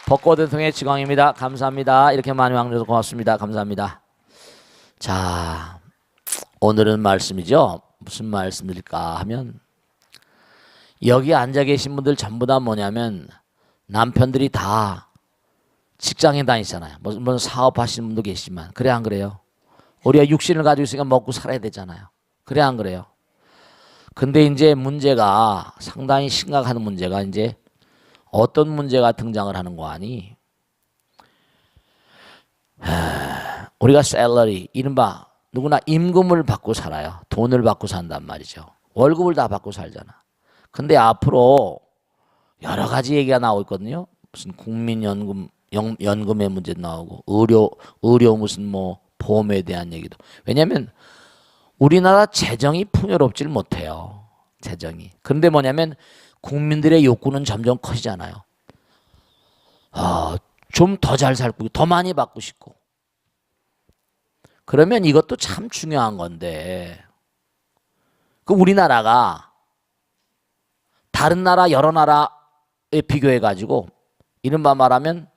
벚꽃대통의 지광입니다. 감사합니다. 이렇게 많이 왕줘서 고맙습니다. 감사합니다. 자, 오늘은 말씀이죠. 무슨 말씀드릴까 하면 여기 앉아 계신 분들 전부 다 뭐냐면 남편들이 다 직장에 다니잖아요. 물론 사업하시는 분도 계시지만 그래 안 그래요? 우리가 육신을 가지고 있으니까 먹고 살아야 되잖아요. 그래 안 그래요? 근데 이제 문제가 상당히 심각한 문제가 이제 어떤 문제가 등장을 하는 거 아니? 우리가 샐러리, 이른바 누구나 임금을 받고 살아요. 돈을 받고 산단 말이죠. 월급을 다 받고 살잖아. 근데 앞으로 여러 가지 얘기가 나오고 있거든요. 무슨 국민연금, 연금의 문제 나오고 의료 무슨 뭐 보험에 대한 얘기도. 왜냐하면 우리나라 재정이 풍요롭질 못해요. 재정이. 그런데 뭐냐면 국민들의 욕구는 점점 커지잖아요. 좀 더 잘 살고 더 많이 받고 싶고. 그러면 이것도 참 중요한 건데 그 우리나라가 다른 나라 여러 나라에 비교해 가지고 이른바 말하면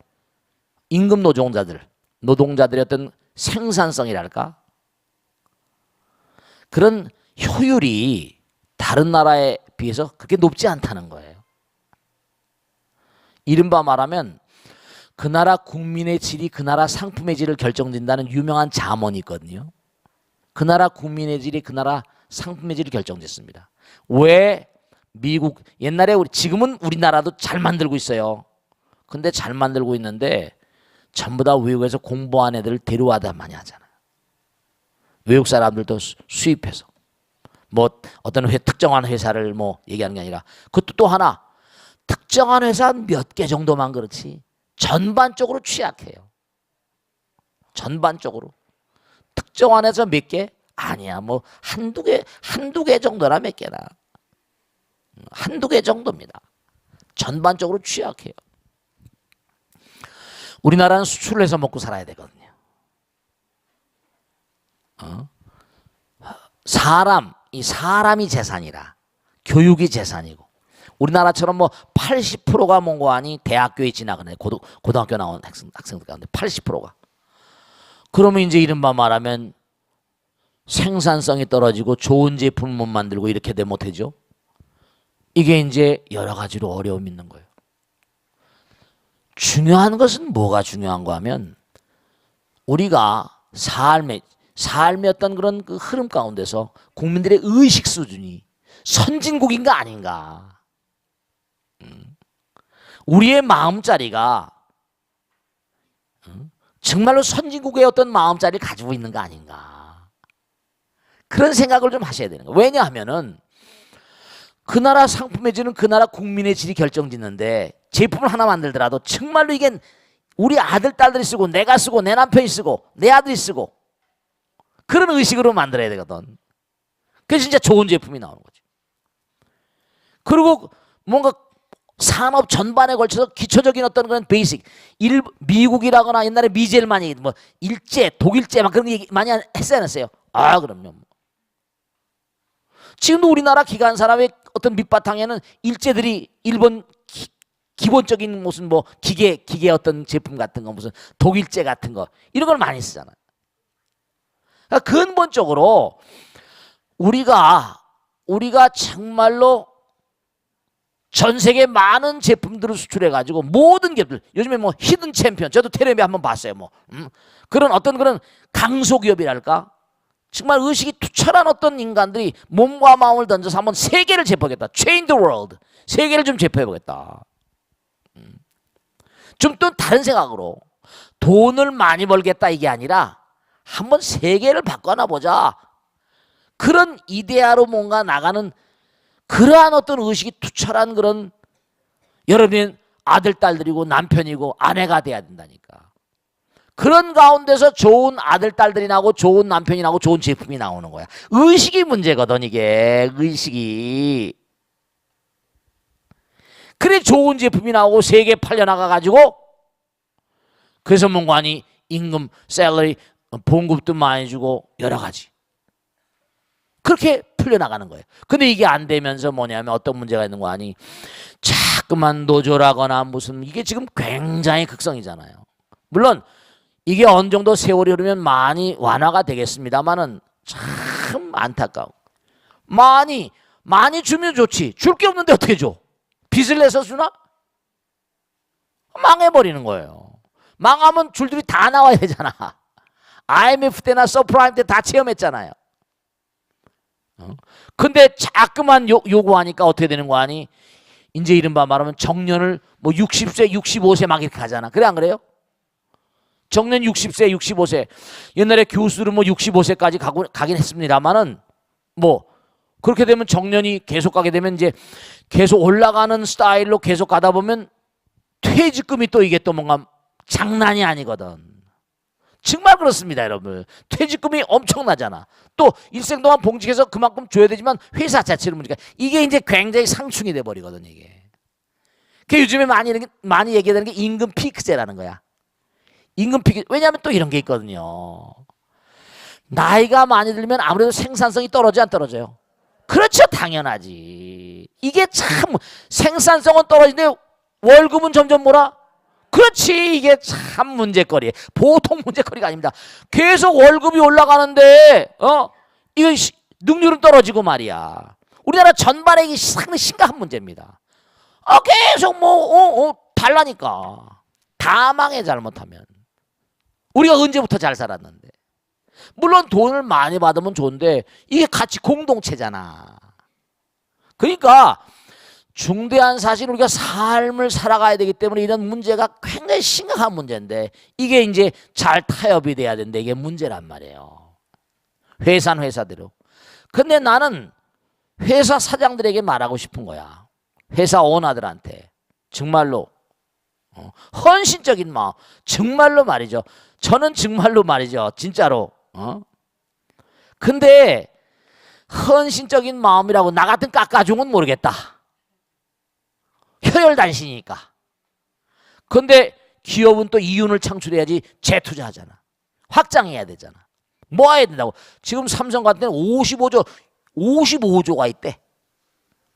임금 노동자들의 어떤 생산성이랄까 그런 효율이 다른 나라에 비해서 그렇게 높지 않다는 거예요. 이른바 말하면 그 나라 국민의 질이 그 나라 상품의 질을 결정짓는다는 유명한 잠언이 있거든요. 그 나라 국민의 질이 그 나라 상품의 질을 결정짓습니다. 왜 미국 옛날에 지금은 우리나라도 잘 만들고 있어요. 근데 잘 만들고 있는데 전부 다 외국에서 공부한 애들을 데려와다 많이 하잖아요. 외국 사람들도 수입해서 뭐 어떤 특정한 회사를 뭐 얘기하는 게 아니라 그것도 또 하나 특정한 회사 몇 개 정도만 그렇지 전반적으로 취약해요. 전반적으로 특정한 회사 몇 개? 아니야. 뭐 한두 개 정도나 몇 개나 한두 개 정도입니다. 전반적으로 취약해요. 우리나라는 수출을 해서 먹고 살아야 되거든요. 사람이 재산이라 교육이 재산이고 우리나라처럼 뭐 80%가 뭔고 하니 대학교에 지나가네. 고등학교 나온 학생들 가운데 80%가. 그러면 이제 이른바 말하면 생산성이 떨어지고 좋은 제품을 못 만들고 이렇게 되면 못하죠. 이게 이제 여러 가지로 어려움이 있는 거예요. 중요한 것은 뭐가 중요한가 하면 우리가 삶의 어떤 그런 그 흐름 가운데서 국민들의 의식 수준이 선진국인가 아닌가. 우리의 마음자리가 정말로 선진국의 어떤 마음자리를 가지고 있는 거 아닌가. 그런 생각을 좀 하셔야 되는 거예요. 왜냐하면은 그 나라 상품의 질은 그 나라 국민의 질이 결정짓는데 제품을 하나 만들더라도 정말로 이게 우리 아들, 딸들이 쓰고 내가 쓰고 내 남편이 쓰고 내 아들이 쓰고 그런 의식으로 만들어야 되거든. 그래서 진짜 좋은 제품이 나오는 거죠. 그리고 뭔가 산업 전반에 걸쳐서 기초적인 어떤 그런 베이직 미국이라거나 옛날에 미제일 많이 뭐 일제, 독일제 막 그런 얘기 많이 했어야 안 했어요? 그럼요. 지금도 우리나라 기관 산업의 어떤 밑바탕에는 일제들이 일본 기본적인 무슨 뭐 기계 어떤 제품 같은 거 무슨 독일제 같은 거 이런 걸 많이 쓰잖아요. 그러니까 근본적으로 우리가 정말로 전 세계 많은 제품들을 수출해 가지고 모든 기업들 요즘에 뭐 히든 챔피언 저도 텔레비에 한번 봤어요. 뭐 그런 어떤 그런 강소기업이랄까 정말 의식이 투철한 어떤 인간들이 몸과 마음을 던져서 한번 세계를 제포하겠다. Change the world. 세계를 좀 제포해보겠다. 좀 또 다른 생각으로 돈을 많이 벌겠다 이게 아니라 한번 세계를 바꿔놔보자. 그런 이데아로 뭔가 나가는 그러한 어떤 의식이 투철한 그런 여러분의 아들, 딸들이고 남편이고 아내가 돼야 된다니까. 그런 가운데서 좋은 아들, 딸들이 나오고 좋은 남편이 나오고 좋은 제품이 나오는 거야. 의식이 문제거든 이게. 의식이. 그래 좋은 제품이 나오고 세계 팔려나가가지고 그래서 뭔가 하니 임금, 샐러리, 봉급도 많이 주고 여러 가지. 그렇게 풀려나가는 거예요. 근데 이게 안 되면서 뭐냐면 어떤 문제가 있는 거 아니? 자꾸만 노조라거나 무슨 이게 지금 굉장히 극성이잖아요. 물론 이게 어느 정도 세월이 흐르면 많이 완화가 되겠습니다만은 참 안타까워. 많이 주면 좋지. 줄 게 없는데 어떻게 줘? 빚을 내서 주나? 망해버리는 거예요. 망하면 줄들이 다 나와야 되잖아. IMF 때나 서프라임 때 다 체험했잖아요. 근데 자꾸만 요구하니까 어떻게 되는 거 아니? 이제 이른바 말하면 정년을 뭐 60세, 65세 막 이렇게 가잖아. 그래 안 그래요? 정년 60세, 65세. 옛날에 교수들은 뭐 65세까지 가긴 했습니다만은 뭐 그렇게 되면 정년이 계속 가게 되면 이제 계속 올라가는 스타일로 계속 가다 보면 퇴직금이 또 이게 또 뭔가 장난이 아니거든. 정말 그렇습니다, 여러분. 퇴직금이 엄청나잖아. 또 일생 동안 봉직해서 그만큼 줘야 되지만 회사 자체를 문제가 이게 이제 굉장히 상충이 돼 버리거든 이게. 그 요즘에 많이 얘기하는 게 임금 피크제라는 거야. 임금 피크. 왜냐하면 또 이런 게 있거든요. 나이가 많이 들면 아무래도 생산성이 떨어져 안 떨어져요? 그렇죠, 당연하지. 이게 참 생산성은 떨어지는데 월급은 점점 뭐라? 그렇지. 이게 참 문제거리. 보통 문제거리가 아닙니다. 계속 월급이 올라가는데 이거 능률은 떨어지고 말이야. 우리나라 전반에 이게 상당히 심각한 문제입니다. 계속 달라니까. 다 망해 잘못하면. 우리가 언제부터 잘 살았는데. 물론 돈을 많이 받으면 좋은데 이게 같이 공동체잖아. 그러니까 중대한 사실 우리가 삶을 살아가야 되기 때문에 이런 문제가 굉장히 심각한 문제인데 이게 이제 잘 타협이 돼야 되는데 이게 문제란 말이에요. 회사는 회사대로. 근데 나는 회사 사장들에게 말하고 싶은 거야. 회사 오너들한테 정말로 헌신적인 마음. 정말로 말이죠. 저는 정말로 말이죠. 진짜로. 근데 헌신적인 마음이라고 나 같은 깎아중은 모르겠다. 혈혈단신이니까. 근데 기업은 또 이윤을 창출해야지 재투자하잖아. 확장해야 되잖아. 모아야 된다고. 지금 삼성 같은 데는 55조가 있대.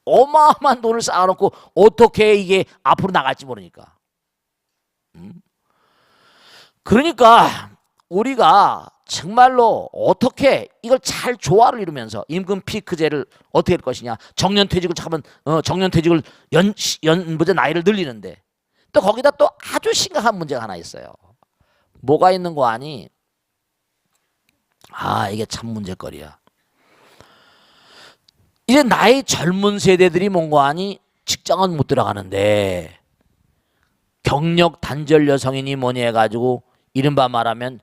어마어마한 돈을 쌓아놓고 어떻게 이게 앞으로 나갈지 모르니까. 그러니까 우리가 정말로 어떻게 이걸 잘 조화를 이루면서 임금 피크제를 어떻게 할 것이냐. 정년퇴직을 잠깐 정년퇴직을 나이를 늘리는데 또 거기다 또 아주 심각한 문제가 하나 있어요. 뭐가 있는 거 아니? 이게 참 문제거리야. 이제 나이 젊은 세대들이 뭔가 아니? 직장은 못 들어가는데 경력 단절 여성이니 뭐니 해가지고 이른바 말하면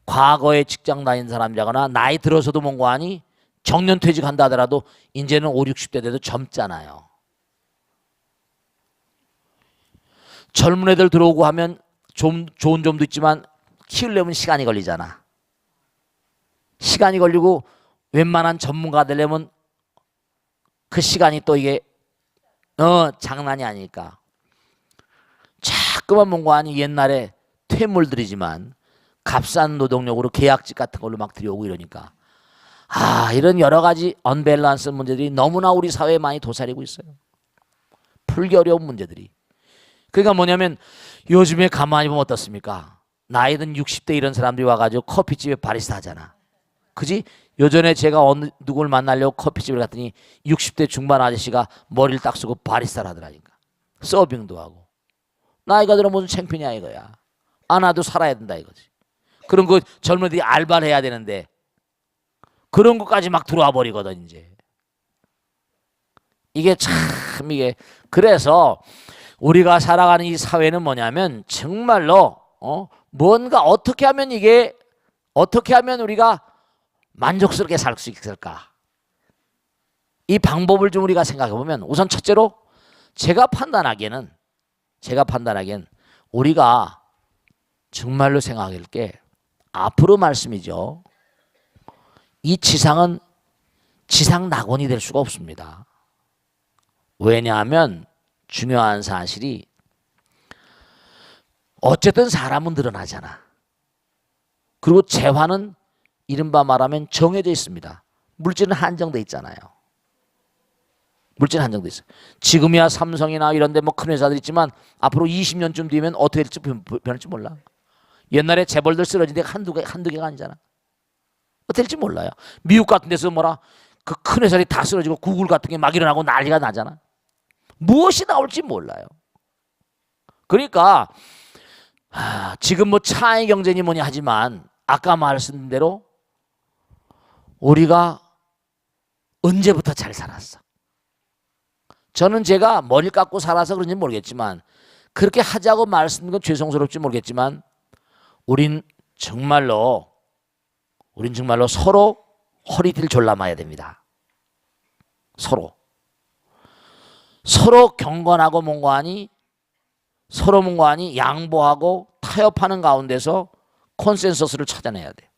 과거에 직장 다닌 사람이라거나 나이 들어서도 뭔가 아니? 정년퇴직한다 하더라도 이제는 5, 60대 돼도 젊잖아요. 젊은 애들 들어오고 하면 좀 좋은 점도 있지만 키우려면 시간이 걸리잖아. 시간이 걸리고 웬만한 전문가 되려면 그 시간이 또 이게 장난이 아니니까. 자꾸만 뭔가 아니 옛날에 퇴물들이지만 값싼 노동력으로 계약직 같은 걸로 막 들여오고 이러니까 이런 여러 가지 언밸런스 문제들이 너무나 우리 사회에 많이 도사리고 있어요. 풀기 어려운 문제들이. 그러니까 뭐냐면 요즘에 가만히 보면 어떻습니까? 나이 든 60대 이런 사람들이 와가지고 커피집에 바리스타 하잖아. 그지? 요전에 제가 어느 누구를 만나려고 커피집을 갔더니 60대 중반 아저씨가 머리를 딱 쓰고 바리스타를 하더라니까. 서빙도 하고. 나이가 들어 무슨 창피냐 이거야. 나도 살아야 된다 이거지. 그런 거 젊은이들이 알바를 해야 되는데 그런 것까지 막 들어와 버리거든 이제. 이게 참 이게 그래서 우리가 살아가는 이 사회는 뭐냐면 정말로 뭔가 어떻게 하면 우리가 만족스럽게 살 수 있을까? 이 방법을 좀 우리가 생각해 보면 우선 첫째로 제가 판단하기에는 우리가 정말로 생각할 게 앞으로 말씀이죠. 이 지상은 지상 낙원이 될 수가 없습니다. 왜냐하면 중요한 사실이 어쨌든 사람은 늘어나잖아. 그리고 재화는 이른바 말하면 정해져 있습니다. 물질은 한정돼 있잖아요. 물질은 한정돼 있어요. 지금이야 삼성이나 이런 데 뭐 큰 회사들 있지만 앞으로 20년쯤 뒤면 어떻게 될지 변할지 몰라. 옛날에 재벌들 쓰러진 데가 한두 개가 아니잖아. 어떻게 될지 몰라요. 미국 같은 데서 뭐라 그 큰 회사들이 다 쓰러지고 구글 같은 게 막 일어나고 난리가 나잖아. 무엇이 나올지 몰라요. 그러니까 지금 뭐 차의 경쟁이 뭐냐 하지만 아까 말씀드린 대로 우리가 언제부터 잘 살았어. 저는 제가 머리 깎고 살아서 그런지 모르겠지만 그렇게 하자고 말씀드린 건 죄송스럽지 모르겠지만 우린 정말로 서로 허리띠를 졸라매야 됩니다. 서로 경건하고 뭔가 하니 양보하고 타협하는 가운데서 콘센서스를 찾아내야 돼.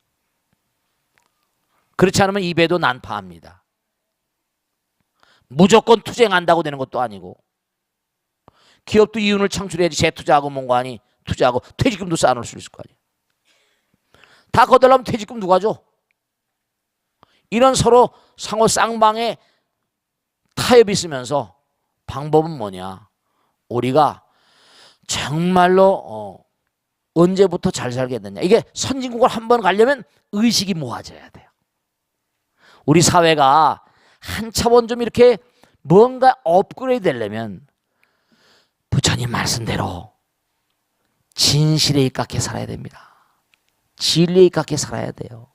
그렇지 않으면 입에도 난파합니다. 무조건 투쟁한다고 되는 것도 아니고 기업도 이윤을 창출해야지 재투자하고 뭔가 하니 투자하고 퇴직금도 쌓아놓을 수 있을 거 아니에요. 다 거들려면 퇴직금 누가 줘? 이런 서로 상호 쌍방의 타협이 있으면서 방법은 뭐냐? 우리가 정말로 언제부터 잘 살겠느냐. 이게 선진국을 한번 가려면 의식이 모아져야 돼요. 우리 사회가 한 차원 좀 이렇게 뭔가 업그레이드 되려면 부처님 말씀대로 진실에 입각해 살아야 됩니다. 진리에 입각해 살아야 돼요.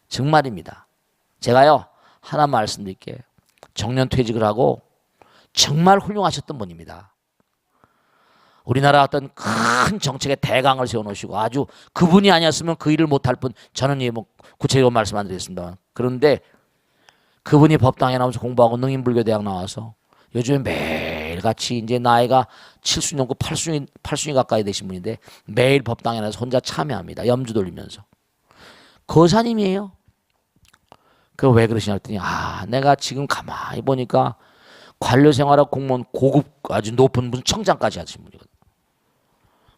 정말입니다. 제가요 하나 말씀드릴게요. 정년퇴직을 하고 정말 훌륭하셨던 분입니다. 우리나라 어떤 큰 정책의 대강을 세워놓으시고 아주 그분이 아니었으면 그 일을 못할 뿐 저는 뭐 구체적으로 말씀 안 드리겠습니다. 그런데 그분이 법당에 나오면서 공부하고 능인불교대학 나와서 요즘에 매일같이 이제 나이가 70 넘고 80이 가까이 되신 분인데 매일 법당에 나와서 혼자 참여합니다. 염주 돌리면서. 거사님이에요. 그 왜 그러시냐 했더니 내가 지금 가만히 보니까 관료 생활하고 공무원 고급 아주 높은 무슨 청장까지 하신 분이거든.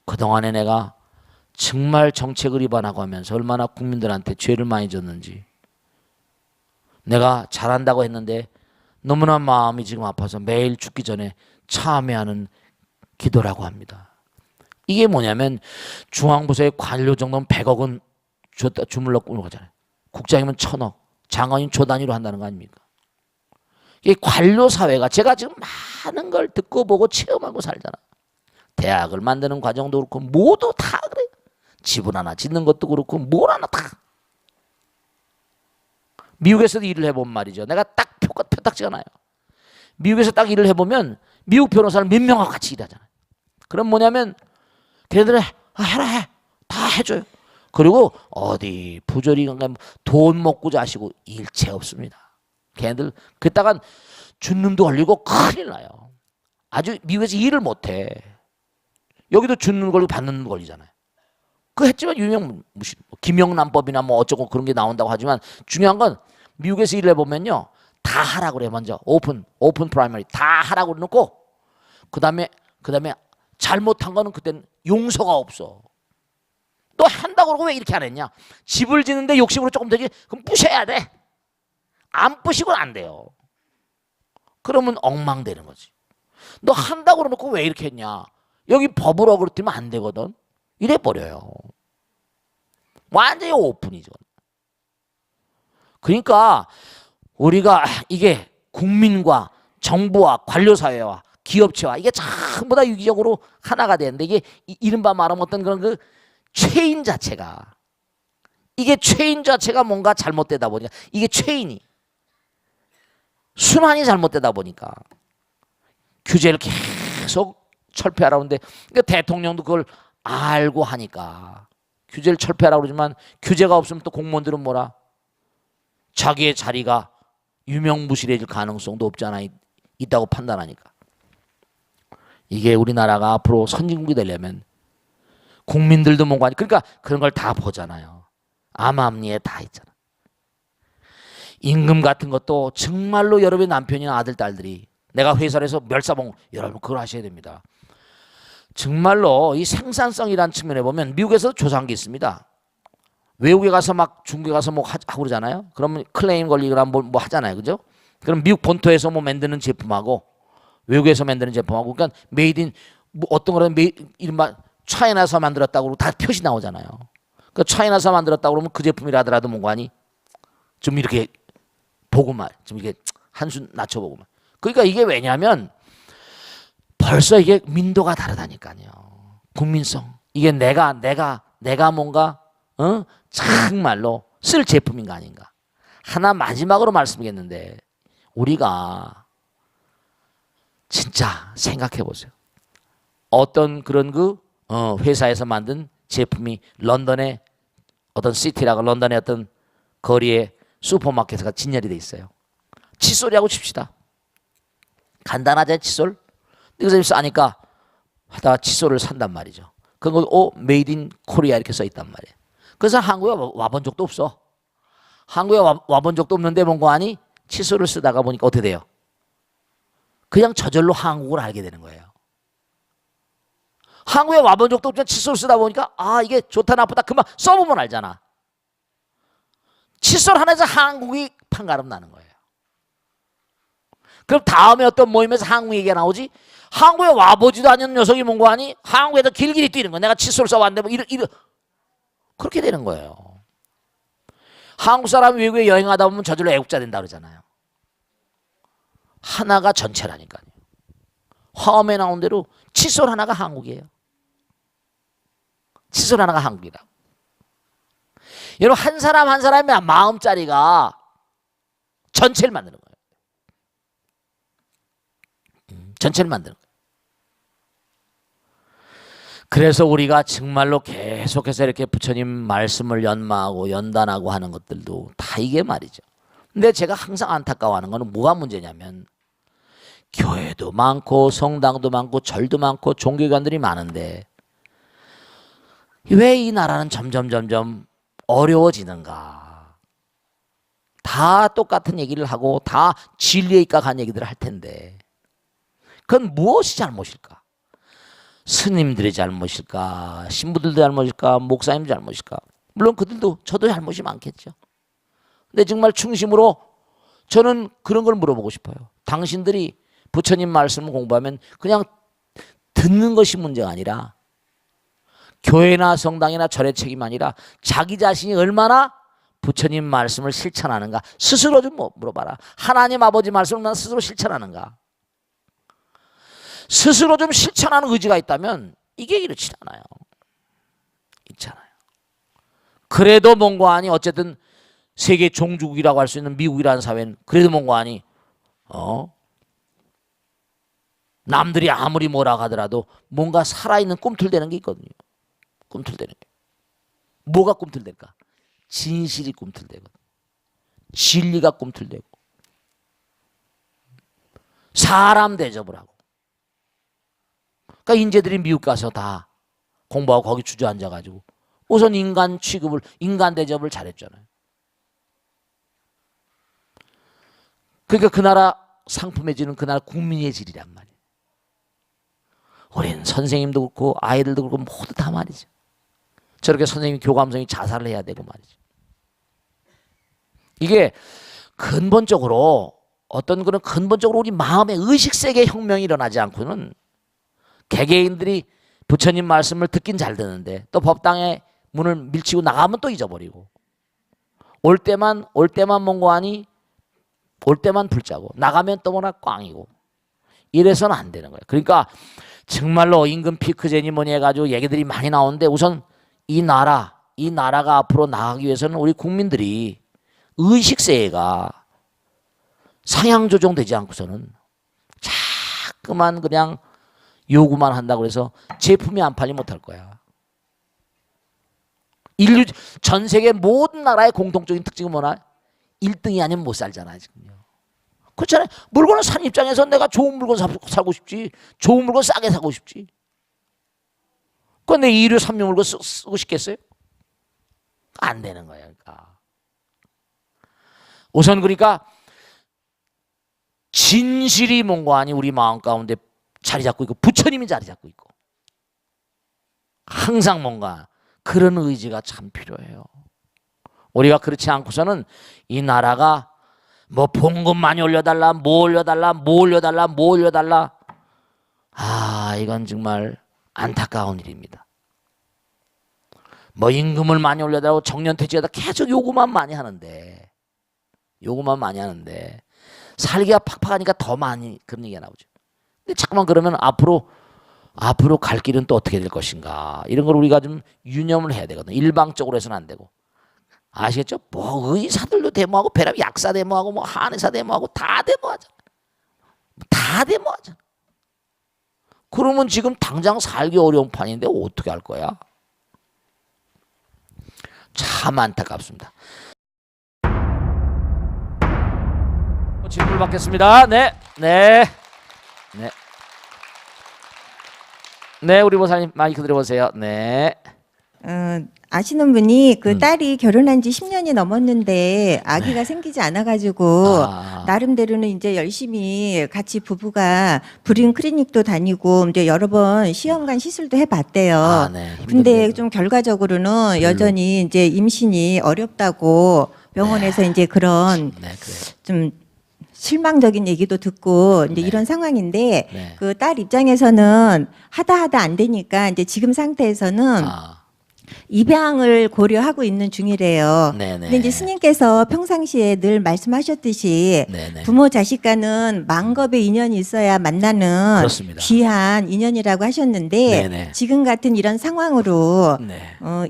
그동안에 내가 정말 정책을 위반하고 하면서 얼마나 국민들한테 죄를 많이 졌는지 내가 잘한다고 했는데 너무나 마음이 지금 아파서 매일 죽기 전에 참회하는 기도라고 합니다. 이게 뭐냐면 중앙부서의 관료 정도면 100억은 주물러 꾸는 거잖아요. 국장이면 1000억, 장관이면 조 단위로 한다는 거 아닙니까? 이 관료 사회가 제가 지금 많은 걸 듣고 보고 체험하고 살잖아. 대학을 만드는 과정도 그렇고 모두 다 그래. 집을 하나 짓는 것도 그렇고 뭘 하나 다. 미국에서도 일을 해본 말이죠. 내가 딱 표딱지가 나요. 미국에서 딱 일을 해보면 미국 변호사를 몇 명하고 같이 일하잖아요. 그럼 뭐냐면 걔네들은 해라 해. 다 해줘요. 그리고 어디 부조리 돈 먹고 자시고 일체 없습니다. 걔네들 그따간 준놈도 걸리고 큰일 나요. 아주 미국에서 일을 못해. 여기도 준놈 걸리고 받는 놈 걸리잖아요. 그 했지만 무슨 김영란법이나 뭐 어쩌고 그런 게 나온다고 하지만 중요한 건 미국에서 일을 해보면요 다 하라고 그래. 먼저 오픈 프라이머리 다 하라고 그러고 그 다음에 잘못한 거는 그때는 용서가 없어. 너 한다고 그러고 왜 이렇게 안 했냐? 집을 짓는데 욕심으로 조금 되지 그럼 부셔야 돼. 안 부시고는 안 돼요. 그러면 엉망되는 거지. 너 한다고 그러놓고 왜 이렇게 했냐? 여기 법으로 그렇다면 안 되거든. 이래 버려요. 완전히 오픈이죠. 그러니까 우리가 이게 국민과 정부와 관료사회와 기업체와 이게 전부 다 유기적으로 하나가 되는데 이게 이른바 말하면 어떤 그런 그 체인 자체가 뭔가 잘못되다 보니까 이게 체인이 순환이 잘못되다 보니까 규제를 계속 철폐하라고 하는데 그러니까 대통령도 그걸 알고 하니까 규제를 철폐하라고 그러지만 규제가 없으면 또 공무원들은 뭐라 자기의 자리가 유명무실해질 가능성도 없지 않아 있다고 판단하니까 이게 우리나라가 앞으로 선진국이 되려면 국민들도 뭔가 그러니까 그런 걸 다 보잖아요. 암암리에 다 있잖아. 임금 같은 것도 정말로 여러분의 남편이나 아들 딸들이 내가 회사에서 멸사봉 여러분 그걸 하셔야 됩니다. 정말로 이 생산성이라는 측면에 보면 미국에서 조사한 게 있습니다. 외국에 가서 막 중국에 가서 뭐 하고 그러잖아요. 그러면 클레임 걸리거나 뭐 하잖아요. 그죠? 그럼 미국 본토에서 뭐 만드는 제품하고 외국에서 만드는 제품하고 그러니까 메이드 인 뭐 어떤 거는 이른바 차이나에서 만들었다고 그러고 다 표시 나오잖아요. 그 차이나에서 만들었다고 그러면 그 제품이라 하더라도 뭔가니 좀 이렇게 보고만 좀 이렇게 한숨 낮춰보고만. 그러니까 이게 왜냐면 벌써 이게 민도가 다르다니까요. 국민성. 이게 내가 뭔가 정말로 쓸 제품인가 아닌가. 하나 마지막으로 말씀드리겠는데 우리가 진짜 생각해 보세요. 어떤 그런 회사에서 만든 제품이 런던의 어떤 시티라고 런던의 어떤 거리에 슈퍼마켓가 진열이 돼 있어요. 칫솔이라고 칩시다. 간단하죠, 칫솔? 이거 싸니까 하다가 칫솔을 산단 말이죠. 그건 메이드 인 코리아 이렇게 써 있단 말이에요. 그래서 한국에 와본 적도 없어. 한국에 와본 적도 없는데 뭔가 아니 칫솔을 쓰다가 보니까 어떻게 돼요? 그냥 저절로 한국을 알게 되는 거예요. 한국에 와본 적도 없지만 칫솔 쓰다 보니까 이게 좋다 나쁘다 그만 써보면 알잖아. 칫솔 하나에서 한국이 판가름 나는 거예요. 그럼 다음에 어떤 모임에서 한국 얘기가 나오지? 한국에 와보지도 않은 녀석이 뭔가 아니 한국에서 길길이 뛰는 거야. 내가 칫솔 써왔는데 뭐 이런 그렇게 되는 거예요. 한국 사람이 외국에 여행하다 보면 저절로 애국자 된다 그러잖아요. 하나가 전체라니까요. 화음에 나온 대로 칫솔 하나가 한국이에요. 칫솔 하나가 한국이다. 여러분 한 사람 한 사람의 마음자리가 전체를 만드는 거예요. 전체를 만드는 거예요. 그래서 우리가 정말로 계속해서 이렇게 부처님 말씀을 연마하고 연단하고 하는 것들도 다 이게 말이죠. 근데 제가 항상 안타까워하는 거는 뭐가 문제냐면 교회도 많고 성당도 많고 절도 많고 종교관들이 많은데 왜 이 나라는 점점 어려워지는가. 다 똑같은 얘기를 하고 다 진리에 입각한 얘기들을 할 텐데 그건 무엇이 잘못일까? 스님들의 잘못일까? 신부들도 잘못일까? 목사님 잘못일까? 물론 그들도 저도 잘못이 많겠죠. 근데 정말 중심으로 저는 그런 걸 물어보고 싶어요. 당신들이 부처님 말씀을 공부하면 그냥 듣는 것이 문제가 아니라 교회나 성당이나 절의 책임 아니라 자기 자신이 얼마나 부처님 말씀을 실천하는가 스스로 좀 물어봐라. 하나님 아버지 말씀을 스스로 실천하는가. 스스로 좀 실천하는 의지가 있다면 이게 이렇지 않아요. 있잖아요. 그래도 뭔가 아니 어쨌든 세계 종주국이라고 할 수 있는 미국이라는 사회는 그래도 뭔가 아니 남들이 아무리 뭐라고 하더라도 뭔가 살아있는 꿈틀대는 게 있거든요. 꿈틀대는 게. 뭐가 꿈틀댈까? 진실이 꿈틀대고 진리가 꿈틀대고 사람 대접을 하고 그러니까 인재들이 미국 가서 다 공부하고 거기 주저앉아가지고 우선 인간 취급을 인간 대접을 잘했잖아요. 그러니까 그 나라 상품의 질은 그 나라 국민의 질이란 말이에요. 우리는 선생님도 그렇고 아이들도 그렇고 모두 다 말이죠. 저렇게 선생님 교감성이 자살을 해야 되고 말이죠. 이게 근본적으로 어떤 그런 근본적으로 우리 마음의 의식세계 혁명이 일어나지 않고는 개개인들이 부처님 말씀을 듣긴 잘 듣는데 또 법당의 문을 밀치고 나가면 또 잊어버리고 올 때만 뭔고하니 올 때만 불자고 나가면 또 뭐나 꽝이고 이래서는 안 되는 거예요. 그러니까 정말로 임금 피크제니 뭐니 해가지고 얘기들이 많이 나오는데 우선 이 나라가 앞으로 나가기 위해서는 우리 국민들이 의식세계가 상향 조정되지 않고서는 자꾸만 그냥 요구만 한다고 해서 제품이 안 팔리 못할 거야. 인류 전 세계 모든 나라의 공통적인 특징은 뭐나? 1등이 아니면 못 살잖아 지금요. 그렇잖아요. 물건을 산 입장에서 내가 좋은 물건 사고 싶지. 좋은 물건 싸게 사고 싶지. 그런데 2류 3류 물건 쓰고 싶겠어요? 안 되는 거예요. 그러니까. 우선 그러니까 진실이 뭔가 아니 우리 마음 가운데 자리 잡고 있고 부처님이 자리 잡고 있고 항상 뭔가 그런 의지가 참 필요해요. 우리가 그렇지 않고서는 이 나라가 뭐 봉급 많이 올려달라, 뭐 올려달라, 뭐 올려달라, 뭐 올려달라. 아, 이건 정말 안타까운 일입니다. 뭐 임금을 많이 올려달라고 정년퇴직에다 계속 요구만 많이 하는데 살기가 팍팍하니까 더 많이 그런 얘기가 나오죠. 근데 자꾸만 그러면 앞으로 갈 길은 또 어떻게 될 것인가, 이런 걸 우리가 좀 유념을 해야 되거든. 일방적으로 해서는 안 되고. 아시겠죠? 뭐 의사들도 데모하고 배랍 약사 데모하고 뭐 한의사 데모하고 다 데모하잖아. 다 데모하잖아. 그러면 지금 당장 살기 어려운 판인데 어떻게 할 거야? 참 안타깝습니다. 질문을 받겠습니다. 네, 우리 보사님 마이크 들어보세요. 네. 아시는 분이 그 딸이 결혼한 지 10년이 넘었는데 아기가 생기지 않아가지고 나름대로는 이제 열심히 같이 부부가 불임 클리닉도 다니고 이제 여러 번 시험관 시술도 해봤대요. 네. 근데 좀 결과적으로는 여전히 이제 임신이 어렵다고 병원에서 이제 그런 좀 실망적인 얘기도 듣고 이제 이런 상황인데 그 딸 입장에서는 하다 안 되니까 이제 지금 상태에서는 입양을 고려하고 있는 중이래요. 근데 이제 스님께서 평상시에 늘 말씀하셨듯이 부모 자식 간은 만겁의 인연이 있어야 만나는 그렇습니다. 귀한 인연이라고 하셨는데 지금 같은 이런 상황으로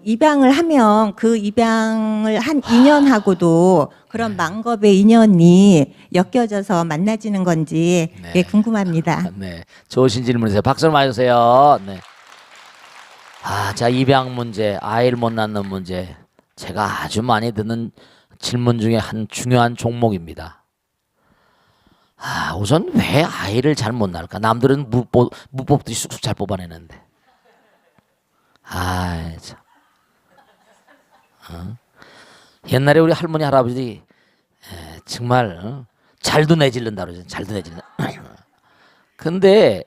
입양을 하면 그 입양을 한 인연하고도 그런 만겁의 인연이 엮여져서 만나지는 건지 궁금합니다. 네, 좋으신 질문이세요. 박수 많이 주세요. 네. 자, 입양 문제, 아이를 못 낳는 문제, 제가 아주 많이 듣는 질문 중에 한 중요한 종목입니다. 우선 왜 아이를 잘 못 낳을까? 남들은 무 뽑듯이 쑥쑥 잘 뽑아내는데. 참. 옛날에 우리 할머니 할아버지 정말 잘도 내질른다 그러죠. 잘도 내질른다. 근데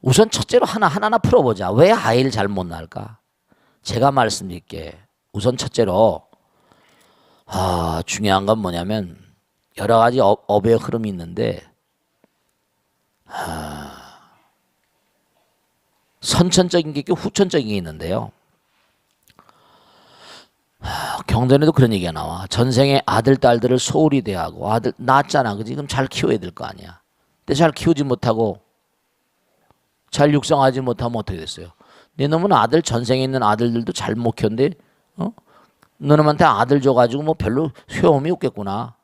우선 첫째로 하나하나 풀어보자. 왜 아이를 잘 못 낳을까? 제가 말씀드릴게. 우선 첫째로 중요한 건 뭐냐면 여러 가지 업의 흐름이 있는데 선천적인 게 있고 후천적인 게 있는데요. 경전에도 그런 얘기가 나와. 전생에 아들 딸들을 소홀히 대하고 아들 낳았잖아, 그지? 그럼 잘 키워야 될 거 아니야. 근데 잘 키우지 못하고 잘 육성하지 못하면 어떻게 됐어요? 네 놈은 아들, 전생에 있는 아들들도 잘 못 키웠는데 너놈한테 아들 줘가지고 뭐 별로 소용이 없겠구나.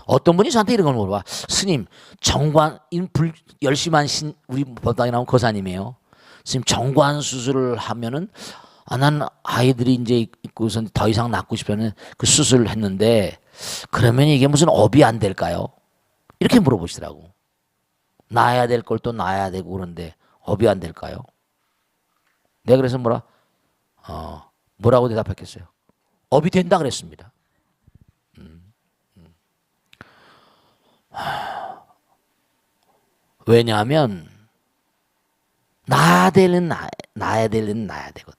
어떤 분이 저한테 이런 걸 물어봐. 스님, 열심한 우리 법당에 나온 거사님이에요. 스님, 정관 수술을 하면은 난 아이들이 이제 있고선 더 이상 낳고 싶으면 그 수술을 했는데 그러면 이게 무슨 업이 안 될까요? 이렇게 물어보시더라고. 낳아야 될 걸 또 낳아야 되고 그런데 업이 안 될까요? 내가 그래서 뭐라고 대답했겠어요? 업이 된다 그랬습니다. 왜냐하면 낳아야 될 일은 낳아야 되거든.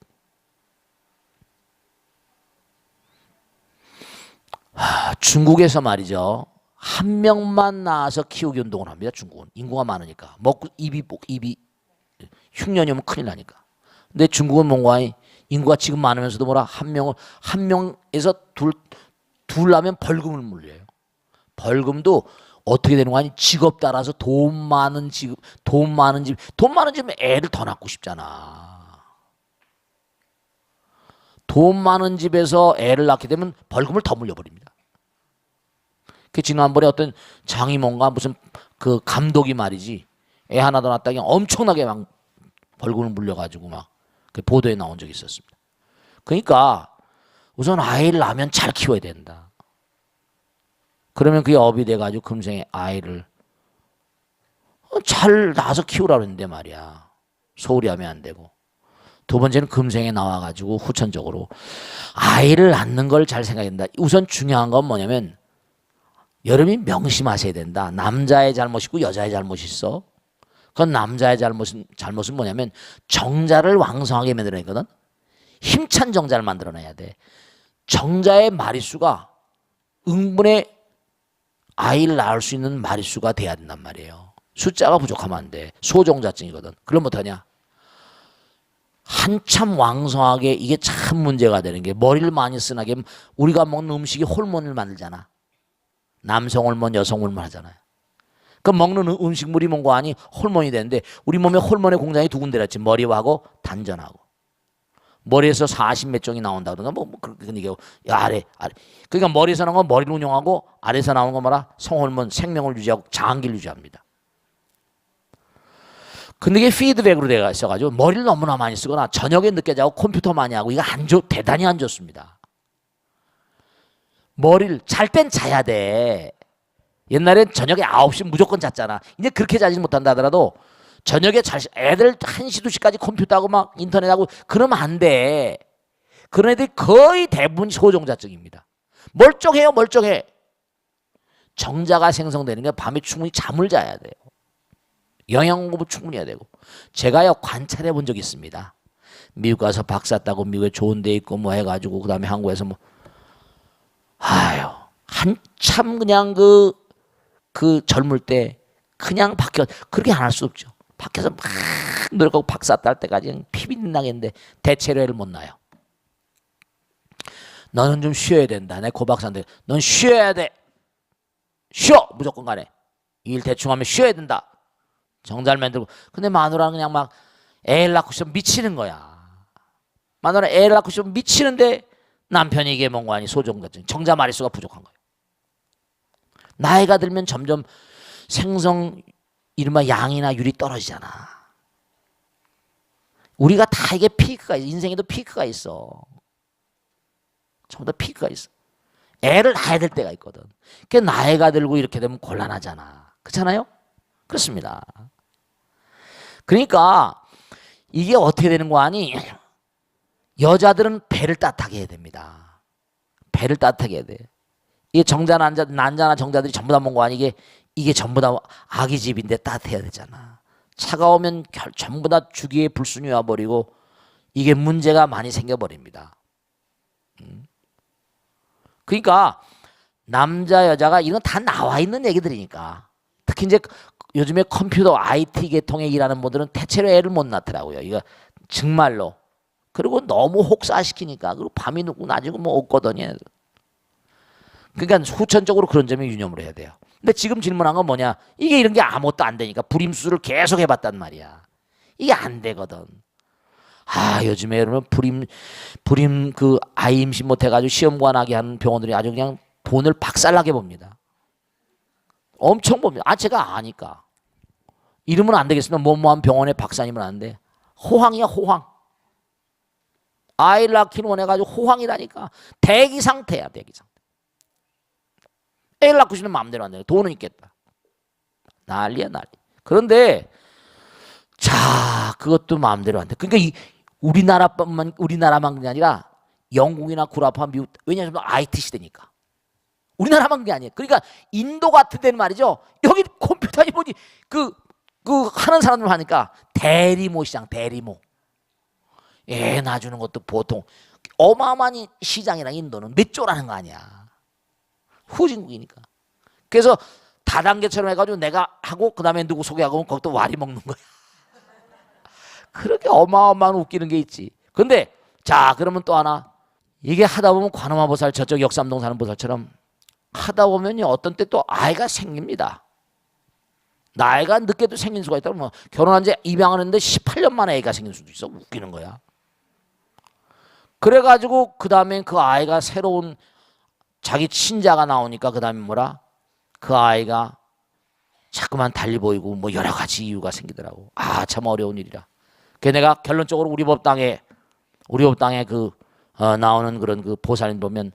중국에서 말이죠. 한 명만 낳아서 키우기 운동을 합니다. 중국은 인구가 많으니까 먹고 입이 흉년이 오면 큰일 나니까. 근데 중국은 뭔가 인구가 지금 많으면서도 한 명에서 둘 나면 벌금을 물려요. 벌금도 어떻게 되는 거 아니? 직업 따라서 돈 많은 집은 애를 더 낳고 싶잖아. 돈 많은 집에서 애를 낳게 되면 벌금을 더 물려버립니다. 그 지난번에 어떤 장이몬가 무슨 그 감독이 말이지, 애 하나 더 낳았다 그냥 엄청나게 막 벌금을 물려가지고 막 그 보도에 나온 적이 있었습니다. 그러니까 우선 아이를 낳으면 잘 키워야 된다. 그러면 그게 업이 돼가지고 금생에 아이를 잘 낳아서 키우라고 했는데 말이야. 소홀히 하면 안 되고. 두 번째는 금생에 나와가지고 후천적으로 아이를 낳는 걸 잘 생각해야 된다. 우선 중요한 건 뭐냐면 여러분이 명심하셔야 된다. 남자의 잘못이 있고 여자의 잘못이 있어. 그건 남자의 잘못은 뭐냐면 정자를 왕성하게 만들어내거든. 힘찬 정자를 만들어내야 돼. 정자의 마릿수가 응분의 아이를 낳을 수 있는 마릿수가 돼야 된단 말이에요. 숫자가 부족하면 안 돼. 소정자증이거든. 그럼 어떠냐? 한참 왕성하게 이게 참 문제가 되는 게 머리를 많이 쓰나 게 우리가 먹는 음식이 호르몬을 만들잖아. 남성 호르몬, 여성 호르몬 하잖아요. 그 먹는 음식물이 뭔가 아니 호르몬이 되는데 우리 몸에 호르몬의 공장이 두 군데라 했지. 머리하고 단전하고. 머리에서 40몇 종이 나온다 그러나 뭐 그런 얘기고 아래. 그러니까 머리에서 나오는 건 머리를 운영하고 아래에서 나오는 건 뭐라? 성호르몬 생명을 유지하고 장기를 유지합니다. 근데 이게 피드백으로 되어 있어가지고 머리를 너무나 많이 쓰거나 저녁에 늦게 자고 컴퓨터 많이 하고 이거 대단히 안 좋습니다. 머리를 잘 땐 자야 돼. 옛날엔 저녁에 9시 무조건 잤잖아. 이제 그렇게 자지 못한다 하더라도 저녁에 애들 1시, 2시까지 컴퓨터하고 막 인터넷하고 그러면 안 돼. 그런 애들이 거의 대부분 소정자증입니다. 멀쩡해요, 멀쩡해. 정자가 생성되는 게 밤에 충분히 잠을 자야 돼요. 영양 공부 충분히 해야 되고. 제가요 관찰해 본 적이 있습니다. 미국 가서 박사 따고 미국에 좋은 데 있고 뭐 해가지고 그 다음에 한국에서 뭐 한참 그냥 그 젊을 때 그냥 그렇게 안 할 수 없죠. 밖에서 막 노력하고 박사 딸 때까지 그냥 피비린 나겠는데 대체로 애를 못 낳아요. 너는 좀 쉬어야 된다. 내 고박사인데 넌 쉬어야 돼. 쉬어 무조건 간에. 일 대충 하면 쉬어야 된다. 정잘 만들고. 근데 마누라는 그냥 막 애를 낳고 싶으면 미치는 거야. 마누라 애를 낳고 싶으면 미치는데 남편이 이게 뭔가 아니 소정자증 정자 마릿수가 부족한 거예요. 나이가 들면 점점 생성 이른바 양이나 율이 떨어지잖아. 우리가 다 이게 피크가 있어. 인생에도 피크가 있어. 전부 다 피크가 있어. 애를 낳아야 될 때가 있거든. 그 나이가 들고 이렇게 되면 곤란하잖아. 그렇잖아요? 그렇습니다. 그러니까 이게 어떻게 되는 거 아니? 여자들은 배를 따뜻하게 해야 됩니다. 배를 따뜻하게 해야 돼. 이게 정자나 난자나 정자들이 전부 다 뭔 거 아니? 이게 전부 다 아기 집인데 따뜻해야 되잖아. 차가우면 전부 다 주기에 불순이 와버리고 이게 문제가 많이 생겨버립니다. 그러니까 남자 여자가 이건 다 나와 있는 얘기들이니까. 특히 이제 요즘에 컴퓨터 IT 계통에 일하는 분들은 대체로 애를 못 낳더라고요. 이거 정말로. 그리고 너무 혹사시키니까 그리고 밤이 늦고 낮이고 뭐 없거든요. 그러니까 후천적으로 그런 점에 유념을 해야 돼요. 근데 지금 질문한 건 뭐냐? 이게 이런 게 아무것도 안 되니까 불임수를 계속 해봤단 말이야. 이게 안 되거든. 요즘에 여러분 불임 그 아이 임신 못 해가지고 시험관 하게 하는 병원들이 아주 그냥 돈을 박살나게 봅니다. 엄청 봅니다. 제가 아니까. 이름은 안 되겠으면 뭐뭐한 병원의 박사님은 안 돼. 호황이야 호황. 아이를 낳기는 원해가지고 호황이라니까. 대기 상태야 대기 상태. 애를 낳고 싶으면 마음대로 안 돼. 돈은 있겠다. 난리야 난리. 그런데 자 그것도 마음대로 안 돼. 그러니까 우리나라만 그게 아니라 영국이나 구라파 미국 왜냐하면 IT 시대니까. 우리나라만 그게 아니에요. 그러니까 인도 같은 데는 말이죠. 여기 컴퓨터니 뭐니 그 하는 사람들 하니까 대리모 시장 대리모. 애 낳아주는 것도 보통 어마어마한 시장이랑 인도는 몇 조라는 거 아니야. 후진국이니까. 그래서 다단계처럼 해가지고 내가 하고 그 다음에 누구 소개하고 거기도 와리 먹는 거야. 그렇게 어마어마한 웃기는 게 있지. 근데 자 그러면 또 하나 이게 하다 보면 관음화 보살 저쪽 역삼동 사는 보살처럼 하다 보면요 어떤 때 또 아이가 생깁니다. 나이가 늦게도 생긴 수가 있다. 뭐 결혼한 지 입양을 했는데 18년 만에 애가 생긴 수도 있어. 웃기는 거야. 그래가지고 그 다음에 그 아이가 새로운 자기 친자가 나오니까 그 다음에 뭐라? 그 아이가 자꾸만 달리 보이고 뭐 여러 가지 이유가 생기더라고. 참 어려운 일이라. 그래서 내가 결론적으로 우리 법당에 나오는 그런 그 보살님 보면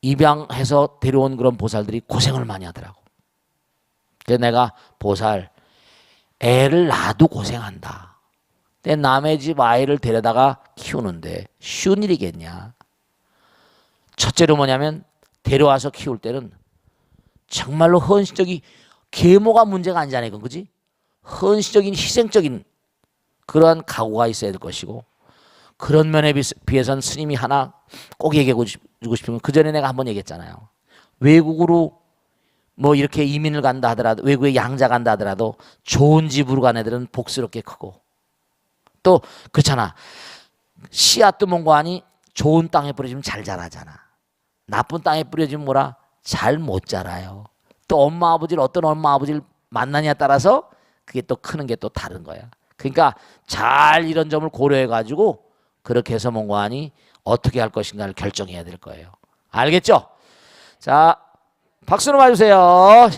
입양해서 데려온 그런 보살들이 고생을 많이 하더라고. 그래서 내가 보살 애를 낳아도 고생한다. 근데 남의 집 아이를 데려다가 키우는데 쉬운 일이겠냐. 첫째로 뭐냐면 데려와서 키울 때는 정말로 헌신적인 계모가 문제가 아니잖아요. 이건 그지? 헌신적인 희생적인 그러한 각오가 있어야 될 것이고 그런 면에 비해서는 스님이 하나 꼭 얘기하고 주고 싶은 건 그 전에 내가 한번 얘기했잖아요. 외국으로 뭐 이렇게 이민을 간다 하더라도 외국에 양자 간다 하더라도 좋은 집으로 간 애들은 복스럽게 크고 또 그렇잖아. 씨앗도 뭔가하니 좋은 땅에 뿌려주면 잘 자라잖아. 나쁜 땅에 뿌려주면 뭐라 잘 못 자라요. 또 엄마 아버지를 어떤 엄마 아버지를 만나냐에 따라서 그게 또 크는 게 또 다른 거야. 그러니까 잘 이런 점을 고려해 가지고 그렇게 해서 뭔가하니 어떻게 할 것인가를 결정해야 될 거예요. 알겠죠? 자, 박수로 봐주세요.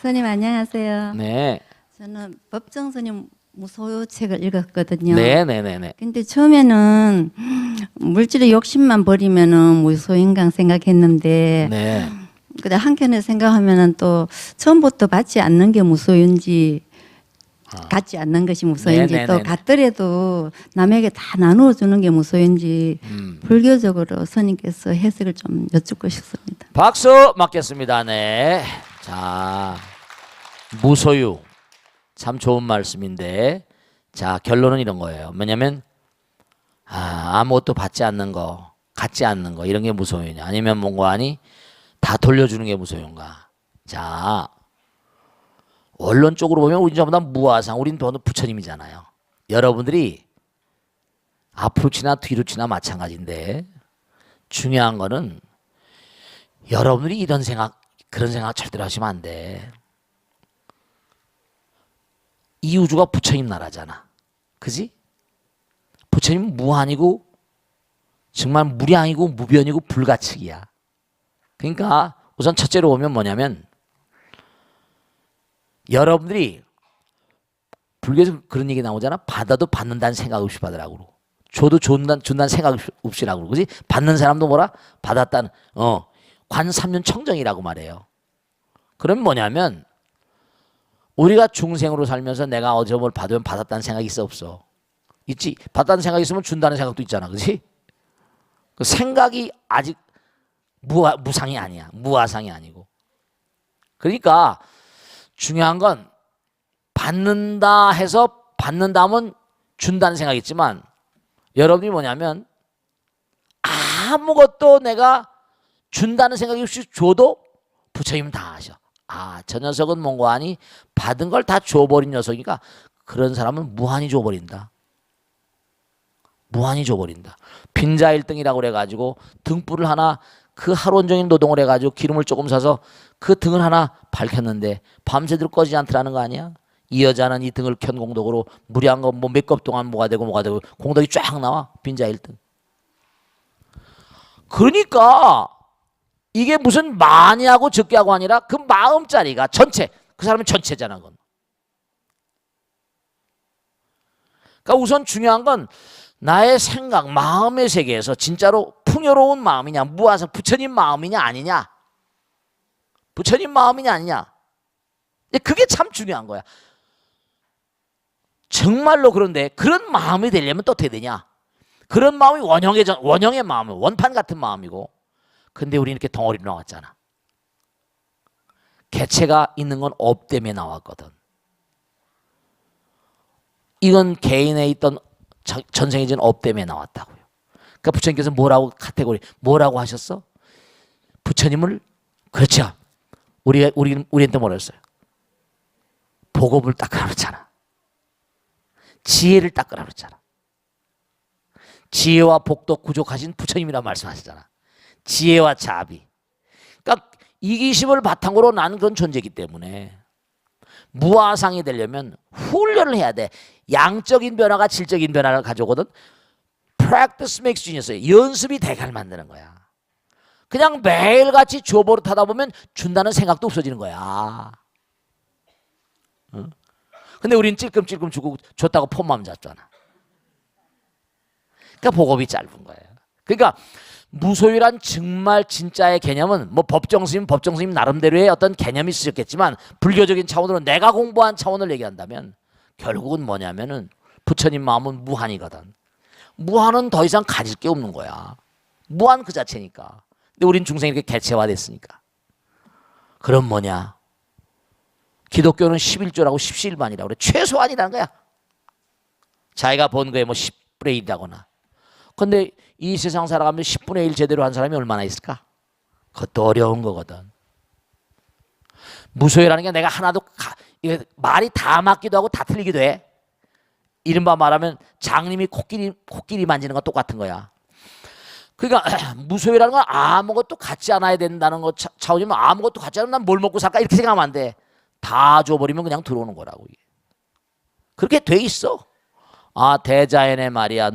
스님 안녕하세요. 네, 저는 법정 스님 무소유 책을 읽었거든요. 네, 네, 네, 네. 근데 처음에는 물질의 욕심만 버리면은 무소인강 생각했는데, 네. 근데 한켠에 생각하면은 또 처음부터 받지 않는 게 무소유인지, 갖지 않는 것이 무소유인지, 네, 네, 또 네, 네. 갖더라도 남에게 다 나누어 주는 게 무소유인지 불교적으로 스님께서 해석을 좀 여쭙고 싶습니다. 박수 맞겠습니다. 네. 자, 무소유. 참 좋은 말씀인데, 자, 결론은 이런 거예요. 뭐냐면, 아무것도 받지 않는 거, 갖지 않는 거, 이런 게 무소유냐. 아니면 뭔가 하니, 다 돌려주는 게 무소유인가. 자, 원론적으로 보면 우리 전부 다 무아상, 우린 부처님이잖아요. 여러분들이 앞으로 치나 뒤로 치나 마찬가지인데, 중요한 거는 여러분들이 이런 생각, 그런 생각 절대로 하시면 안 돼. 이 우주가 부처님 나라잖아. 그지? 부처님 무한이고 정말 무량이고 무변이고 불가측이야. 그러니까 우선 첫째로 보면 뭐냐면 여러분들이 불교에서 그런 얘기 나오잖아. 받아도 받는다는 생각 없이 받으라고. 줘도 준다는 생각 없이라고. 그지? 받는 사람도 뭐라? 받았다는 관삼륜 청정이라고 말해요. 그럼 뭐냐면 우리가 중생으로 살면서 내가 어제 뭘 받으면 받았다는 생각이 있어 없어? 있지. 받았다는 생각이 있으면 준다는 생각도 있잖아. 그렇지? 그 생각이 아직 무상이 아니야. 무아상이 아니고. 그러니까 중요한 건 받는다 해서 받는다 하면 준다는 생각이 있지만 여러분이 뭐냐면 아무것도 내가 준다는 생각이 없이 줘도 부처님은 다 아셔. 저 녀석은 뭔가 하니 받은 걸 다 줘버린 녀석이니까 그런 사람은 무한히 줘버린다. 무한히 줘버린다. 빈자 1등이라고 그래가지고 등불을 하나 그 하루 온종일 노동을 해가지고 기름을 조금 사서 그 등을 하나 밝혔는데 밤새도록 꺼지지 않더라는 거 아니야? 이 여자는 이 등을 켠 공덕으로 무리한 거 뭐 몇 겁 동안 뭐가 되고 공덕이 쫙 나와. 빈자 1등. 그러니까 이게 무슨 많이 하고 적게 하고 아니라 그 마음자리가 전체, 그 사람은 전체잖아. 그건. 그러니까 우선 중요한 건 나의 생각, 마음의 세계에서 진짜로 풍요로운 마음이냐, 무아상 부처님 마음이냐 아니냐, 부처님 마음이냐 아니냐. 그게 참 중요한 거야. 정말로. 그런데 그런 마음이 되려면 또 어떻게 되냐? 그런 마음이 원형의 마음은 원판 같은 마음이고, 근데 우리 이렇게 덩어리로 나왔잖아. 개체가 있는 건 업 때문에 나왔거든. 이건 개인에 있던 전생에 진 업 때문에 나왔다고요. 그러니까 부처님께서 뭐라고 하셨어? 부처님을, 그렇죠. 우리한테 뭐라 했어요? 복업을 닦으라 그랬잖아. 지혜를 닦으라 그랬잖아. 지혜와 복도 구족하신 부처님이라 말씀하시잖아. 지혜와 자비. 그러니까 이기심을 바탕으로 난 그런 존재이기 때문에 무아상이 되려면 훈련을 해야 돼. 양적인 변화가 질적인 변화를 가져오거든. Practice makes genius. 연습이 대가를 만드는 거야. 그냥 매일같이 줘버릇 하다 보면 준다는 생각도 없어지는 거야. 근데 우린 찔끔찔끔 주고 줬다고 폰만 잡잖아. 그러니까 복업이 짧은 거예요. 그러니까 무소유란 정말 진짜의 개념은 뭐 법정스님 나름대로의 어떤 개념이 있으셨겠지만 불교적인 차원으로 내가 공부한 차원을 얘기한다면 결국은 뭐냐면은 부처님 마음은 무한이거든. 무한은 더 이상 가질 게 없는 거야. 무한 그 자체니까. 근데 우린 중생이 이렇게 개체화됐으니까. 그럼 뭐냐? 기독교는 11조라고 17반이라고 그래. 최소한이라는 거야. 자기가 본 거에 뭐 10분의 1이라거나. 근데 이 세상 살아가면 10분의 1 제대로 한 사람이 얼마나 있을까? 그것도 어려운 거거든. 무소유라는 게 내가 하나도 이게 말이 다 맞기도 하고 다 틀리기도 해. 이른바 말하면 장님이 코끼리 만지는 거 똑같은 거야. 그러니까 무소유라는 건 아무것도 갖지 않아야 된다는 거 차원이면 아무것도 갖지 않으면 난 뭘 먹고 살까 이렇게 생각하면 안 돼. 다 줘버리면 그냥 들어오는 거라고. 이게. 그렇게 돼 있어. 아 대자연의 말이야.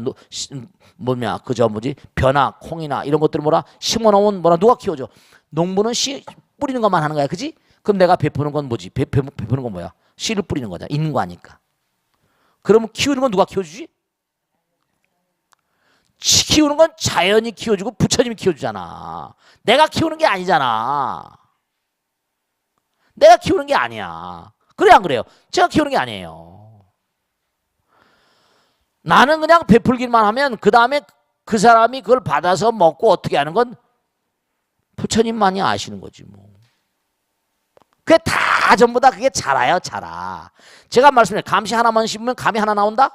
뭐냐 그저 뭐지 벼나 콩이나 이런 것들 뭐라 심어놓으면 뭐라 누가 키워줘. 농부는 씨 뿌리는 것만 하는 거야, 그지? 그럼 내가 베푸는 건 뭐지? 베푸는 건 뭐야? 씨를 뿌리는 거잖아. 인과니까. 그러면 키우는 건 누가 키워주지? 키우는 건 자연이 키워주고 부처님이 키워주잖아. 내가 키우는 게 아니잖아. 내가 키우는 게 아니야. 그래 안 그래요? 제가 키우는 게 아니에요. 나는 그냥 베풀기만 하면 그 다음에 그 사람이 그걸 받아서 먹고 어떻게 하는 건 부처님만이 아시는 거지 뭐. 그게 다 전부 다 그게 자라요, 자라. 제가 말씀드려요. 감시 하나만 심으면 감이 하나 나온다?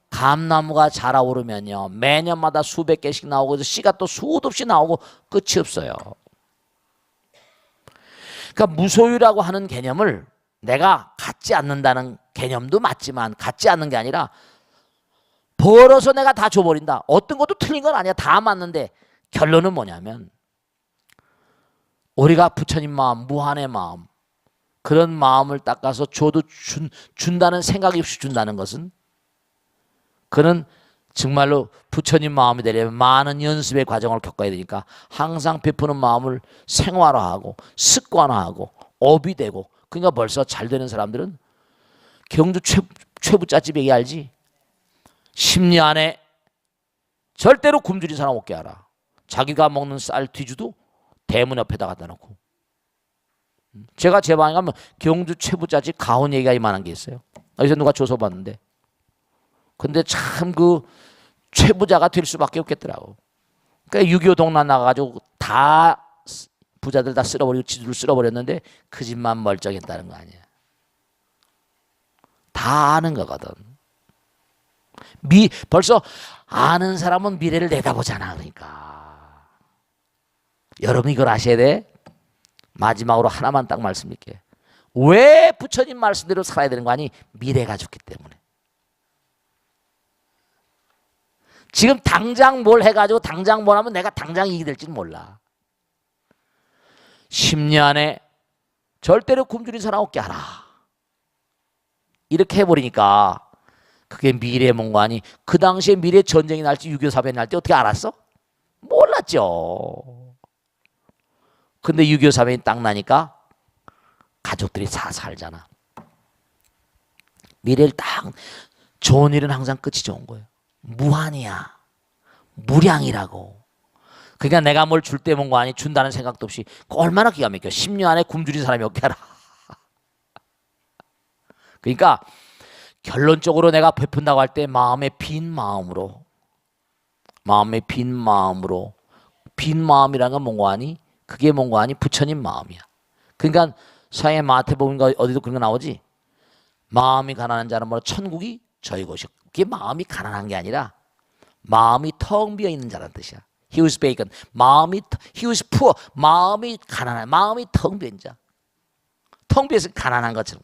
감나무가 자라오르면요 매년마다 수백 개씩 나오고 씨가 또 수도 없이 나오고 끝이 없어요. 그러니까 무소유라고 하는 개념을 내가 갖지 않는다는 개념도 맞지만 갖지 않는 게 아니라 벌어서 내가 다 줘버린다. 어떤 것도 틀린 건 아니야. 다 맞는데 결론은 뭐냐면 우리가 부처님 마음, 무한의 마음 그런 마음을 닦아서 줘도 준다는 생각이 없이 준다는 것은 그는 정말로 부처님 마음이 되려면 많은 연습의 과정을 겪어야 되니까 항상 베푸는 마음을 생활화하고 습관화하고 업이 되고 그러니까 벌써 잘 되는 사람들은 경주 최부잣집 얘기 알지? 10년 안에 절대로 굶주린 사람 없게 하라. 자기가 먹는 쌀 뒤주도 대문 옆에다 갖다 놓고. 제가 제 방에 가면 경주 최부잣집 가훈 얘기가 이만한 게 있어요. 어디서 누가 줘서 봤는데 근데 참 그 최부자가 될 수밖에 없겠더라고. 그러니까 6.25 동란 나가가지고 다 부자들 다 쓸어버리고 지주를 쓸어버렸는데 그 집만 멀쩡했다는 거 아니야. 다 아는 거거든. 벌써 아는 사람은 미래를 내다보잖아. 그러니까 여러분 이걸 아셔야 돼. 마지막으로 하나만 딱 말씀드릴게. 왜 부처님 말씀대로 살아야 되는 거 아니? 미래가 좋기 때문에. 지금 당장 뭘 해가지고 당장 뭘 하면 내가 당장 이익이 될지는 몰라. 10년 안에 절대로 굶주린 사람 없게 하라. 이렇게 해버리니까 그게 미래의 뭔가 아니 그 당시에 미래 전쟁이 날지 6.25 사변이 날지 어떻게 알았어? 몰랐죠. 근데 6.25 사변이 딱 나니까 가족들이 다 살잖아. 미래를 딱 좋은 일은 항상 끝이 좋은 거예요. 무한이야. 무량이라고. 그러니까 내가 뭘 줄 때 뭔가 아니 준다는 생각도 없이 얼마나 기가 막혀. 10년 안에 굶주린 사람이 없게 하라. 그러니까 결론적으로 내가 베푼다고 할 때 마음의 빈 마음으로 빈 마음이라는 건 뭔가 아니 그게 뭔가 아니 부처님 마음이야. 그러니까 사회 마태복음인가 어디도 그런 거 나오지. 마음이 가난한 자는 뭐라 천국이 저희 곳이요. 그게 마음이 가난한 게 아니라 마음이 텅 비어 있는 자라는 뜻이야. He was vacant. He was poor. 마음이 가난한, 마음이 텅 비어 있는 자. 텅 비어서 가난한 것처럼.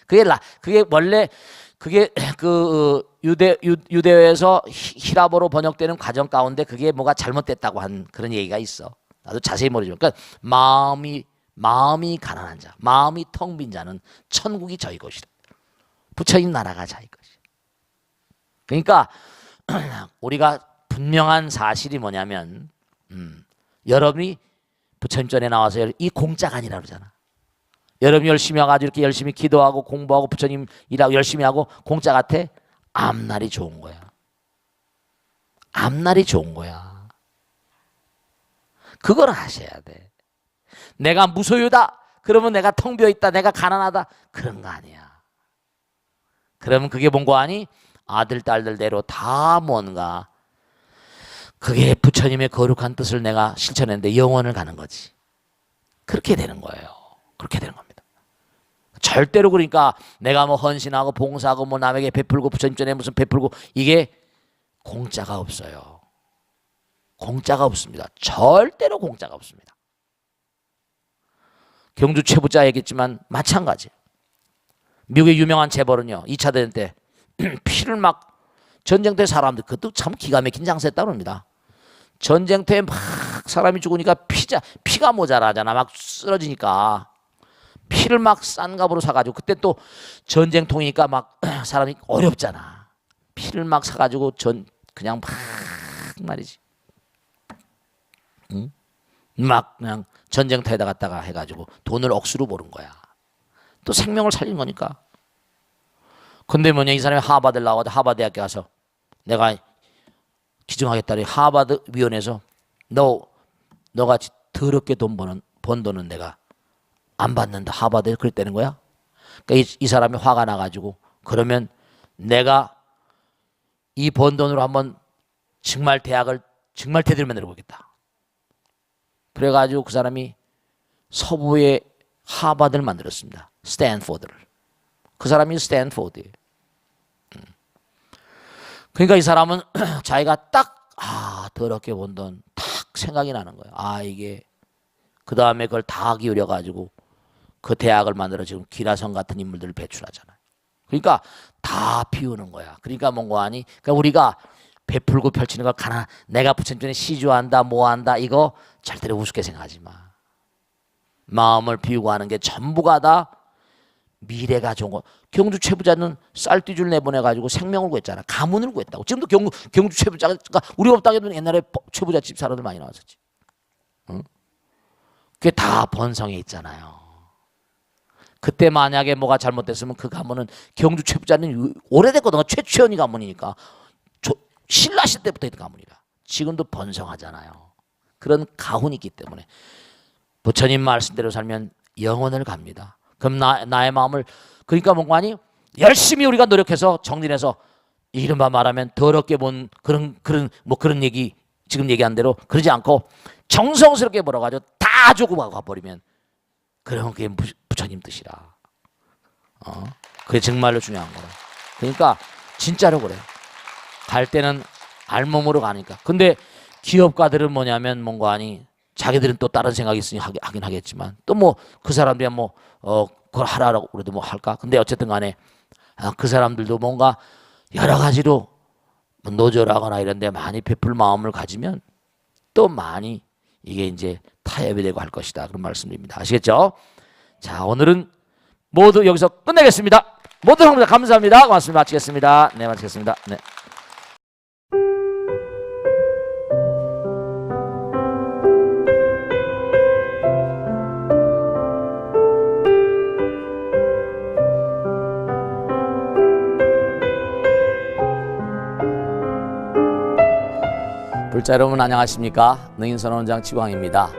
그게 원래 그게 그 유대어에서 히라보로 번역되는 과정 가운데 그게 뭐가 잘못됐다고 한 그런 얘기가 있어. 나도 자세히 모르지만, 그러니까 마음이 가난한 자, 마음이 텅 빈 자는 천국이 저희 것이다. 부처님 나라가 자기 것이. 그러니까 우리가 분명한 사실이 뭐냐면 여러분이 부처님 전에 나와서 이 공짜가 아니라 그러잖아. 여러분이 열심히 와가지고 이렇게 열심히 기도하고 공부하고 부처님 일하고 열심히 하고 공짜 같아? 앞날이 좋은 거야. 앞날이 좋은 거야. 그걸 하셔야 돼. 내가 무소유다. 그러면 내가 텅 비어있다. 내가 가난하다. 그런 거 아니야. 그러면 그게 뭔거 아니? 아들 딸들대로 다 뭔가 그게 부처님의 거룩한 뜻을 내가 실천했는데 영원을 가는 거지. 그렇게 되는 거예요. 그렇게 되는 겁니다. 절대로 그러니까 내가 뭐 헌신하고 봉사하고 뭐 남에게 베풀고 부처님 전에 무슨 베풀고 이게 공짜가 없어요. 공짜가 없습니다. 절대로 공짜가 없습니다. 경주 최부자 얘기했지만 마찬가지예요. 미국의 유명한 재벌은요, 2차 대전 때 피를 막 전쟁터에 사람들, 그것도 참 기가 막힌 장사했다고 합니다. 전쟁터에 막 사람이 죽으니까 피가 모자라잖아. 막 쓰러지니까 피를 막 싼 값으로 사가지고, 그때 또 전쟁통이니까 막 사람이 어렵잖아. 피를 막 사가지고 그냥 막 말이지, 응? 막 그냥 전쟁터에다 갖다가 해가지고 돈을 억수로 버는 거야. 또 생명을 살린 거니까. 근데 뭐냐, 이 사람이 하버드를 나와서 하버드 대학에 가서 내가 기증하겠다니, 하버드 위원회에서 너가 더럽게 번 돈은 내가 안 받는다, 하버드에 그랬다는 거야. 그러니까 이 사람이 화가 나가지고, 그러면 내가 이 번 돈으로 한번 정말 대학을 정말 제대로 만들어 보겠다. 그래가지고 그 사람이 서부의 하버드를 만들었습니다. 스탠포드를. 그 사람이 스탠포드예요. 그러니까 이 사람은 자기가 딱 더럽게 번 돈 딱 생각이 나는 거예요. 이게 그 다음에 그걸 다 기울여 가지고 그 대학을 만들어 지금 기라성 같은 인물들을 배출하잖아요. 그러니까 다 비우는 거야. 그러니까 뭔가 하니, 그러니까 우리가 베풀고 펼치는 걸 내가 부처님 전에 시주한다, 뭐한다, 이거 절대로 우습게 생각하지 마. 마음을 비우고 하는 게 전부가 다 미래가 좋은 거. 경주 최부자는 쌀띠줄 내보내가지고 생명을 구했잖아. 가문을 구했다고. 지금도 경주 최부자가, 우리 법당에도 옛날에 최부자 집 사람들 많이 나왔었지. 응? 그게 다 번성에 있잖아요. 그때 만약에 뭐가 잘못됐으면 그 가문은, 경주 최부자는 오래됐거든. 최치현이 가문이니까. 신라시 때부터 있던 가문이라. 지금도 번성하잖아요. 그런 가훈이 있기 때문에 부처님 말씀대로 살면 영원을 갑니다. 그럼 나의 마음을, 그러니까 뭔가 하니, 열심히 우리가 노력해서 정진해서 이른바 말하면 더럽게 본 그런 얘기, 지금 얘기한 대로 그러지 않고 정성스럽게 벌어가지고 다 주고 가버리면, 그러면 그게 부처님 뜻이라. 그게 정말로 중요한 거라. 그러니까 진짜로 그래. 갈 때는 알몸으로 가니까. 근데 기업가들은 뭐냐면 뭔가 하니, 자기들은 또 다른 생각이 있으니 하긴 하겠지만, 또 뭐 그 사람들이 뭐 그걸 하라고 그래도 뭐 할까? 근데 어쨌든 간에 그 사람들도 뭔가 여러 가지로 뭐 노조라거나 이런 데 많이 베풀 마음을 가지면 또 많이 이게 이제 타협이 되고 할 것이다, 그런 말씀드립니다. 아시겠죠? 자, 오늘은 모두 여기서 끝내겠습니다. 모두 감사합니다. 고맙습니다. 마치겠습니다. 네, 마치겠습니다. 네. 불자 여러분 안녕하십니까? 능인선원장 지광입니다.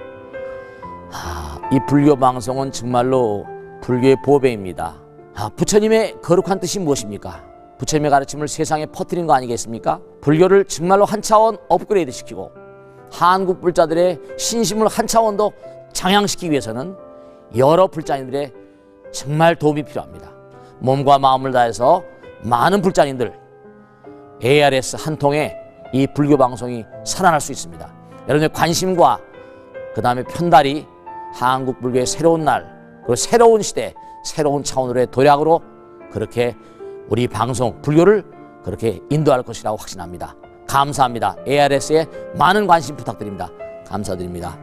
이 불교 방송은 정말로 불교의 보배입니다. 부처님의 거룩한 뜻이 무엇입니까? 부처님의 가르침을 세상에 퍼뜨린 거 아니겠습니까? 불교를 정말로 한 차원 업그레이드 시키고 한국 불자들의 신심을 한 차원 더 장양시키기 위해서는 여러 불자님들의 정말 도움이 필요합니다. 몸과 마음을 다해서 많은 불자님들 ARS 한 통에 이 불교 방송이 살아날 수 있습니다. 여러분의 관심과 그 다음에 편달이 한국 불교의 새로운 날, 그리고 새로운 시대, 새로운 차원으로의 도약으로 그렇게 우리 방송 불교를 그렇게 인도할 것이라고 확신합니다. 감사합니다. ARS에 많은 관심 부탁드립니다. 감사드립니다.